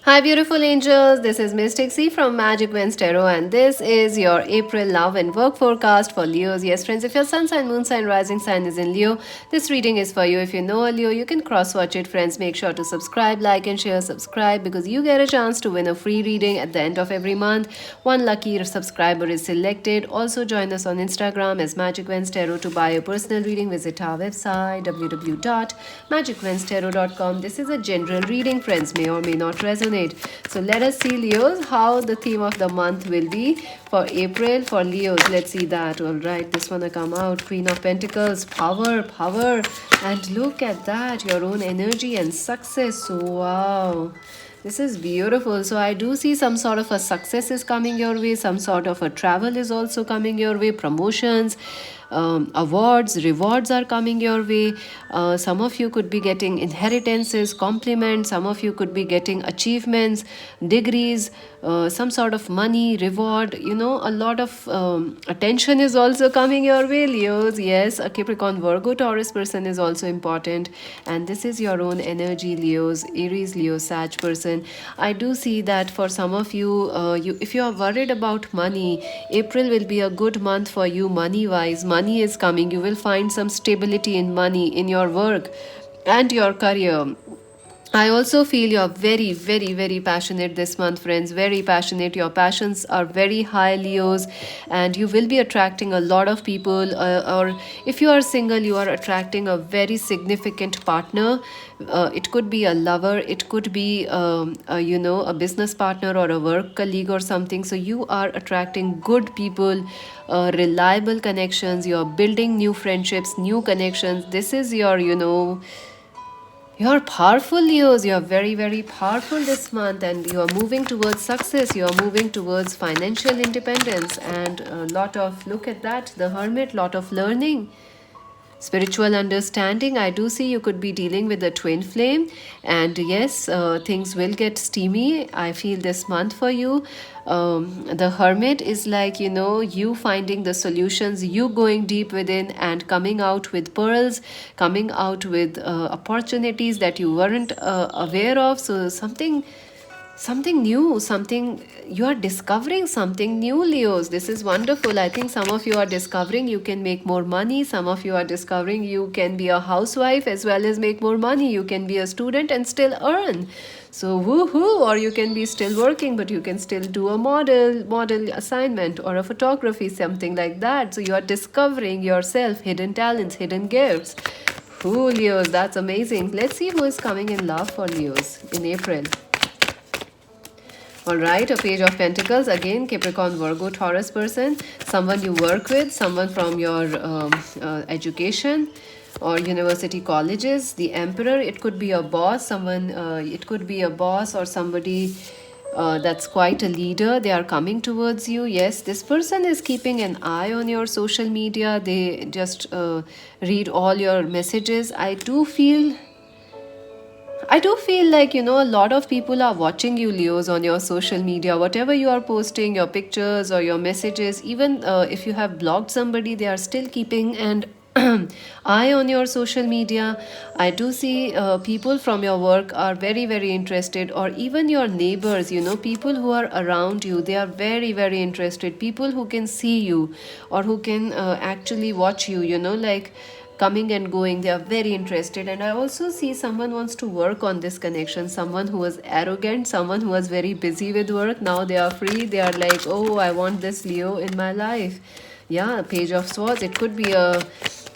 Hi, beautiful angels. This is Mystic C from Magic Winds Tarot, and this is your April love and work forecast for Leos. Yes, friends, if your sun sign, moon sign, rising sign is in Leo, this reading is for you. If you know a Leo, you can cross watch it, friends. Make sure to subscribe, like, and share. Subscribe because you get a chance to win a free reading at the end of every month. One lucky subscriber is selected. Also, join us on Instagram as Magic Winds Tarot to buy a personal reading. Visit our website www.magicwindstarot.com. This is a general reading, friends, may or may not resonate. So let us see, Leos, how the theme of the month will be for April for Leos. Let's see that. All right, this one will come out. Queen of Pentacles, power, power. And look at that, your own energy and success. Wow. This is beautiful. So I do see some sort of a success is coming your way. Some sort of a travel is also coming your way. Promotions, awards, rewards are coming your way. Some of you could be getting inheritances, compliments. Some of you could be getting achievements, degrees, some sort of money, reward. You know, a lot of attention is also coming your way, Leos. Yes, a Capricorn, Virgo, Taurus person is also important. And this is your own energy, Leos, Aries, Leo, Sag person. I do see that for some of you, if you are worried about money, April will be a good month for you money wise. Money is coming. You will find some stability in money, in your work and your career. I also feel you're very, very, very passionate this month, friends. Very passionate. Your passions are very high, Leos, and you will be attracting a lot of people. Or if you are single, you are attracting a very significant partner. It could be a lover, it could be, a business partner or a work colleague or something. So you are attracting good people, reliable connections. You are building new friendships, new connections. This is your, you're powerful, Leos. You're very, very powerful this month, and you are moving towards success. You are moving towards financial independence, and a lot of, look at that, the Hermit, lot of learning. Spiritual understanding. I do see you could be dealing with the twin flame, and yes, things will get steamy. I feel this month for you. The Hermit is like, you finding the solutions, you going deep within and coming out with pearls, coming out with opportunities that you weren't aware of. So something new, something you are discovering, something new, Leos. This is wonderful. I think some of you are discovering you can make more money. Some of you are discovering you can be a housewife as well as make more money. You can be a student and still earn. So woohoo! Or you can be still working, but you can still do a model assignment or a photography, something like that. So you are discovering yourself, hidden talents, hidden gifts. Ooh, Leos, that's amazing. Let's see who is coming in love for Leos in April. All right, a page of pentacles, again Capricorn, Virgo, Taurus person, someone you work with, someone from your education or university colleges. The Emperor, it could be a boss, someone, it could be a boss or somebody that's quite a leader. They are coming towards you. Yes, this person is keeping an eye on your social media. They just read all your messages. I do feel like, a lot of people are watching you, Leos, on your social media. Whatever you are posting, your pictures or your messages, even if you have blocked somebody, they are still keeping an eye on your social media. I do see people from your work are very, very interested, or even your neighbors, people who are around you, they are very, very interested. People who can see you or who can actually watch you, like coming and going, they are very interested. And I also see someone wants to work on this connection, someone who was arrogant, someone who was very busy with work. Now they are free, they are like, oh, I want this Leo in my life. Yeah, Page of Swords, it could be a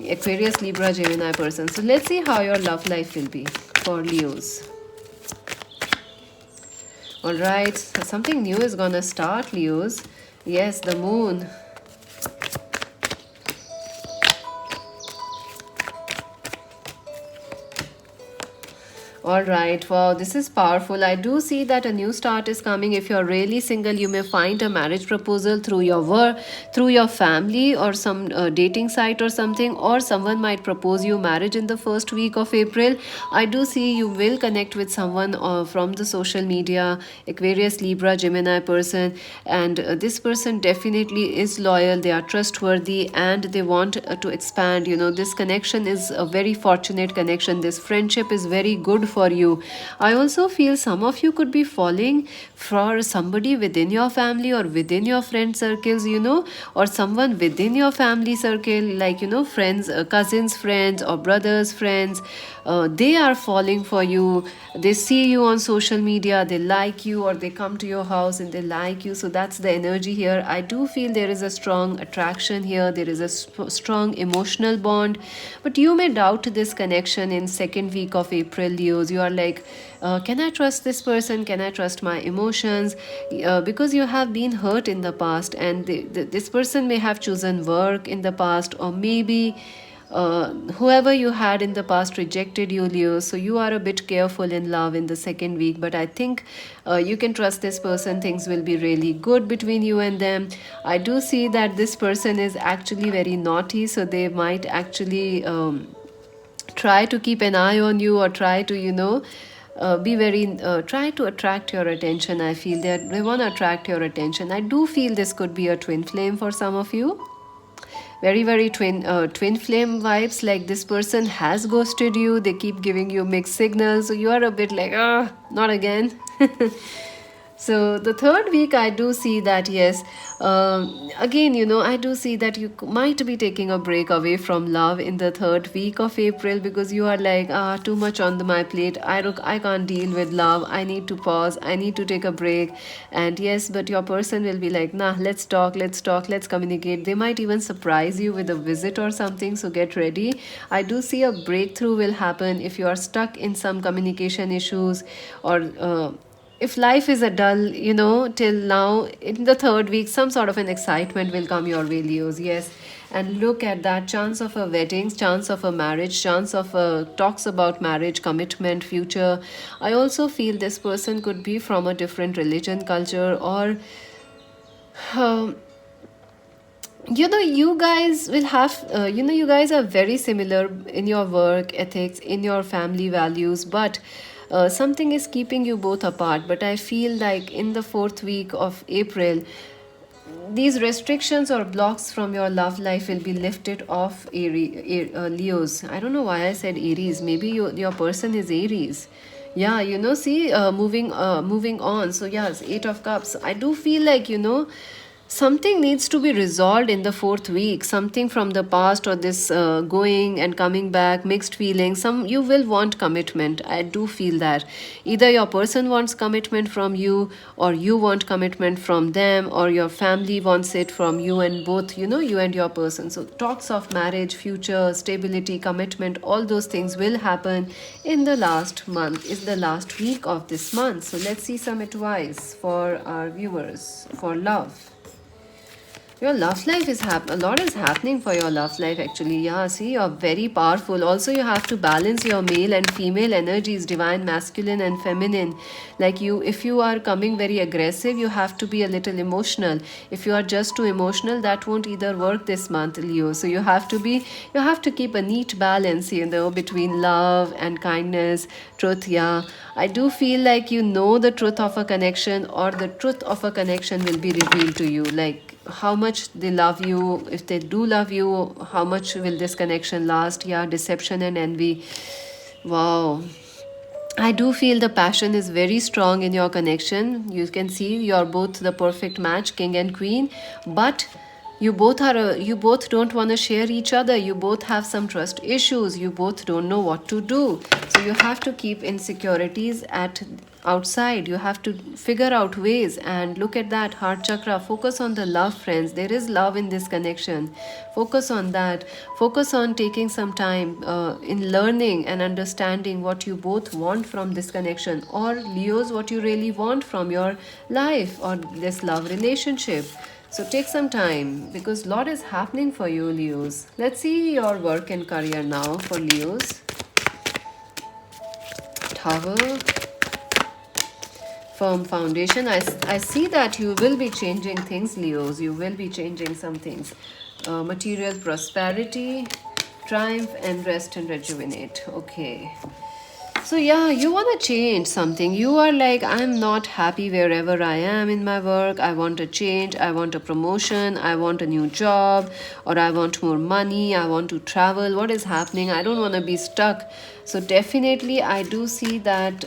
Aquarius, Libra, Gemini person. So let's see how your love life will be for Leos. All right, something new is gonna start, Leos. Yes, the Moon. All right, wow, this is powerful. I do see that a new start is coming. If you're really single, you may find a marriage proposal through your work, through your family, or some dating site or something, or someone might propose you marriage in the first week of April. I do see you will connect with someone from the social media, Aquarius, Libra, Gemini person, and this person definitely is loyal, they are trustworthy, and they want to expand. This connection is a very fortunate connection. This friendship is very good for for you. I also feel some of you could be falling for somebody within your family or within your friend circles, or someone within your family circle, like, friends, cousins, friends, or brothers, friends. They are falling for you. They see you on social media, they like you, or they come to your house and they like you. So that's the energy here. I do feel there is a strong attraction here, there is a strong emotional bond, but you may doubt this connection in second week of April, Leos. You are like, can I trust this person? Can I trust my emotions? Because you have been hurt in the past, and this person may have chosen work in the past, or maybe whoever you had in the past rejected you, Leo. So you are a bit careful in love in the second week, but I think you can trust this person. Things will be really good between you and them. I do see that this person is actually very naughty, so they might actually try to keep an eye on you, or try to, be very try to attract your attention. I feel that they want to attract your attention. I do feel this could be a twin flame for some of you. Very, very twin flame vibes. Like, this person has ghosted you, they keep giving you mixed signals, so you are a bit like, not again. So the third week, I do see that, yes, again, I do see that you might be taking a break away from love in the third week of April, because you are like, too much on my plate. I can't deal with love. I need to pause. I need to take a break. And yes, but your person will be like, nah, let's talk, let's communicate. They might even surprise you with a visit or something. So get ready. I do see a breakthrough will happen if you are stuck in some communication issues, or if life is a dull, till now, in the third week, some sort of an excitement will come your way, Leos. Yes. And look at that, chance of a wedding, chance of a marriage, chance of talks about marriage, commitment, future. I also feel this person could be from a different religion, culture, or um, you guys will have, you guys are very similar in your work ethics, in your family values, but something is keeping you both apart. But I feel like in the fourth week of April, these restrictions or blocks from your love life will be lifted off, Leos. I don't know why I said Aries. Maybe your person is Aries. Yeah, see, moving on. So yes, Eight of Cups. I do feel like, something needs to be resolved in the fourth week. Something from the past, or this going and coming back, mixed feelings. Some you will want commitment. I do feel that either your person wants commitment from you, or you want commitment from them, or your family wants it from you, and both, you and your person. So talks of marriage, future, stability, commitment, all those things will happen in the last month, is the last week of this month. So let's see some advice for our viewers for love. Your love life is a lot is happening for your love life, actually. Yeah, see, you're very powerful. Also, you have to balance your male and female energies, divine, masculine, and feminine. Like, if you are coming very aggressive, you have to be a little emotional. If you are just too emotional, that won't either work this month, Leo. So you have to keep a neat balance, between love and kindness, truth. Yeah, I do feel like the truth of a connection, or the truth of a connection will be revealed to you. Like, how much they love you. If they do love you, how much will this connection last? Yeah, deception and envy. Wow. I do feel the passion is very strong in your connection. You can see you're both the perfect match, king and queen, but you both don't want to share each other. You both have some trust issues. You both don't know what to do. So you have to keep insecurities at outside. You have to figure out ways, and look at that heart chakra. Focus on the love, friends. There is love in this connection. Focus on that. Focus on taking some time in learning and understanding what you both want from this connection, or Leos, what you really want from your life or this love relationship. So take some time, because a lot is happening for you, Leos. Let's see your work and career now for Leos. Tower. Firm foundation. I see that you will be changing things, Leos. You will be changing some things. Material prosperity, triumph, and rest and rejuvenate. Okay. So yeah, you want to change something. You are like, I'm not happy wherever I am in my work. I want a change. I want a promotion. I want a new job, or I want more money. I want to travel. What is happening? I don't want to be stuck. So definitely I do see that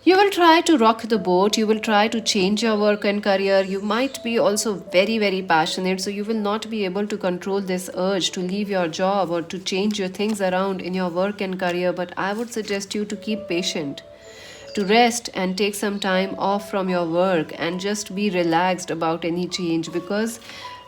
you will try to rock the boat, you will try to change your work and career. You might be also very, very passionate, so you will not be able to control this urge to leave your job or to change your things around in your work and career. But I would suggest you to keep patient, to rest and take some time off from your work and just be relaxed about any change, because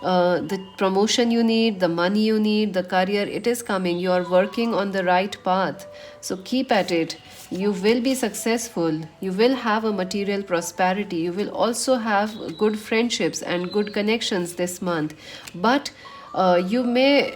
the promotion you need, the money you need, the career, it is coming. You are working on the right path. So keep at it. You will be successful. You will have a material prosperity. You will also have good friendships and good connections this month. But you may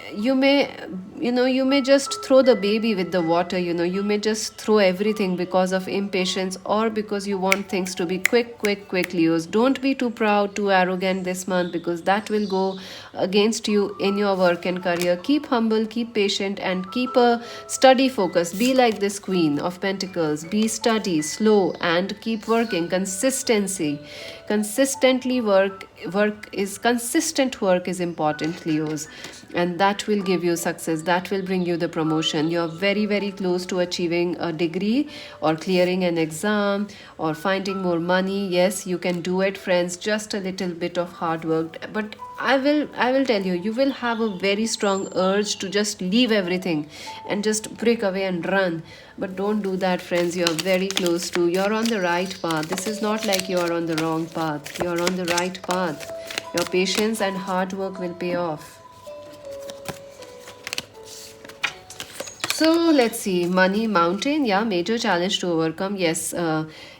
just throw the baby with the water. You may just throw everything because of impatience or because you want things to be quick, Leos. Don't be too proud, too arrogant this month, because that will go against you in your work and career. Keep humble, keep patient, and keep a study focus. Be like this Queen of Pentacles. Be steady, slow, and keep working. Consistency, consistently consistent work is important, Leos, and that will give you success. That will bring you the promotion. You're very, very close to achieving a degree or clearing an exam or finding more money. Yes, you can do it, friends. Just a little bit of hard work. But I will tell you, you will have a very strong urge to just leave everything and just break away and run. But don't do that, friends. You're very close to, you're on the right path. This is not like you are on the wrong path. You're on the right path. Your patience and hard work will pay off. So let's see, money mountain, yeah, major challenge to overcome. Yes,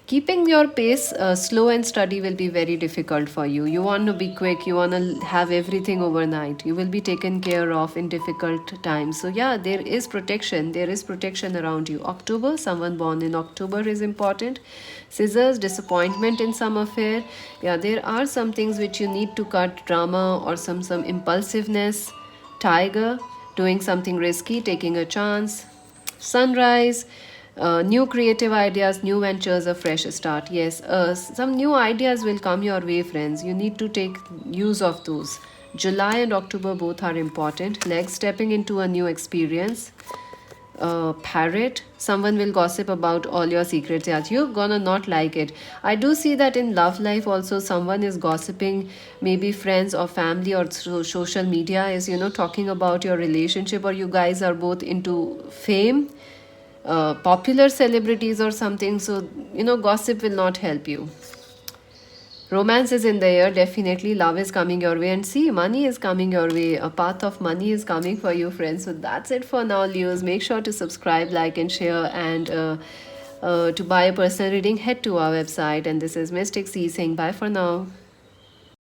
keeping your pace slow and steady will be very difficult for you. You want to be quick, you want to have everything overnight. You will be taken care of in difficult times. So yeah, there is protection around you. October, someone born in October is important. Scissors, disappointment in some affair. Yeah, there are some things which you need to cut, drama or some impulsiveness. Tiger, doing something risky, taking a chance. Sunrise, new creative ideas, new ventures, a fresh start. Yes, some new ideas will come your way, friends. You need to take use of those. July and October both are important. Like stepping into a new experience. Parrot, someone will gossip about all your secrets. Yeah, you're gonna not like it. I do see that in love life also, someone is gossiping. Maybe friends or family or through social media is talking about your relationship, or you guys are both into fame, popular celebrities or something. So gossip will not help you. Romance is in the air, definitely. Love is coming your way, and see, money is coming your way. A path of money is coming for you, friends. So that's it for now, Leos. Make sure to subscribe, like, and share. And to buy a personal reading, head to our website. And this is Mystic C saying bye for now.